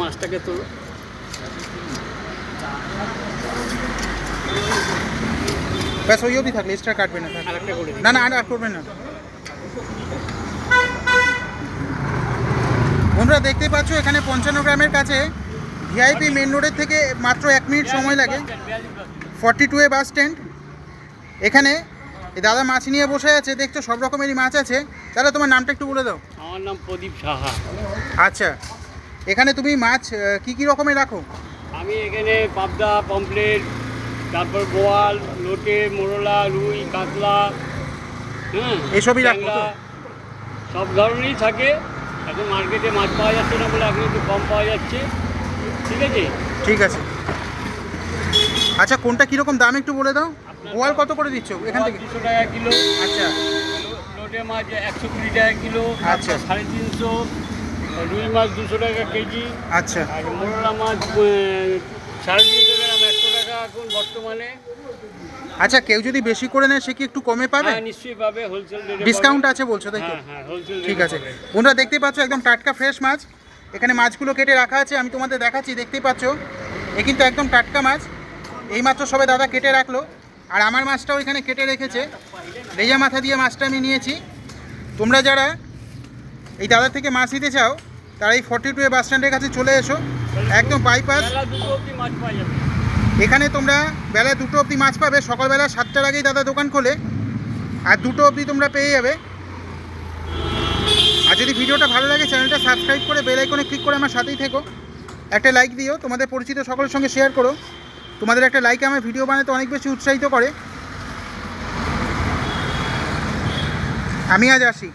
মাছটাকে তোলো। ব্যাস ওই অবধি থাকলে এক্সট্রা কাটবে না। আরেকটা করে দিই। না না আর করবেন না। বন্ধুরা দেখতে পাচ্ছ এখানে 55 গ্রামের কাছে ভিআইপি মেন রোডের থেকে মাত্র 1 মিনিট সময় লাগে, 42 বাস স্ট্যান্ড। এখানে এই দাদা মাছ নিয়ে বসে আছে, দেখছো সব রকমেরই মাছ আছে। দাদা তোমার নামটা একটু বলে দাও। আমার নাম প্রদীপ সাহা। আচ্ছা, এখানে তুমি মাছ কি কি রকমের রাখো? আমি এখানে পাবদা, পমফ্লেট, তারপর বোয়াল, লোটে, মোরলা, রুই, কাতলা, হ্যাঁ এসবই রাখো তো? ট্যাংরা, সব ধরনেরই থাকে। এখন মার্কেটে মাছ পাওয়া যাচ্ছে না বলে এখন একটু কম পাওয়া যাচ্ছে। ঠিক আছে, ঠিক আছে। আচ্ছা কোনটা কীরকম দাম একটু বলে দাও। বোয়াল কত করে দিচ্ছ এখান থেকে? 200 টাকা কিলো। আচ্ছা লোটে মাছ 120 টাকা কিলো। আচ্ছা। 350। রুই মাছ 200 টাকা কেজি। আচ্ছা আর মোরলা মাছ 350 টাকা, 100 টাকা এখন বর্তমানে। আচ্ছা, কেউ যদি বেশি করে নেয় সে কি একটু কমে পাবে? হ্যাঁ নিশ্চয়ই পাবে, হোলসেল রেটে ডিসকাউন্ট আছে বলছো তাই তো? হ্যাঁ হ্যাঁ, হোলসেল ঠিক আছে। বন্ধুরা দেখতে পাচ্ছ একদম টাটকা ফ্রেশ মাছ। এখানে মাছগুলো কেটে রাখা আছে, আমি তোমাদের দেখাচ্ছি। দেখতেই পাচ্ছ এ কিন্তু একদম টাটকা মাছ, এইমাত্র সবে দাদা কেটে রাখলো। আর আমার মাছটাও এখানে কেটে রেখেছে, লেজা মাথা দিয়ে মাছটা আমি নিয়েছি। তোমরা যারা এই দাদার থেকে মাছ নিতে চাও তারা এই 42 বাস স্ট্যান্ডের কাছে চলে এসো, একদম বাইপাস। বেলা 2টো অবধি মাছ পাওয়া যাবে। এখানে তোমরা বেলা 2টো অবধি মাছ পাবে। সকালবেলা 7টার আগেই দাদা দোকান খোলে, আর 2টো অবধি তোমরা পেয়ে যাবে। আর যদি ভিডিওটা ভালো লাগে চ্যানেলটা সাবস্ক্রাইব করে বেল আইকনে ক্লিক করে আমার সাথেই থেকো। একটা লাইক দিও, তোমাদের পরিচিত সকলের সঙ্গে শেয়ার করো। তোমাদের একটা লাইক আমার ভিডিও বানাতে অনেক বেশি উৎসাহিত করে। আমি আজ আসি।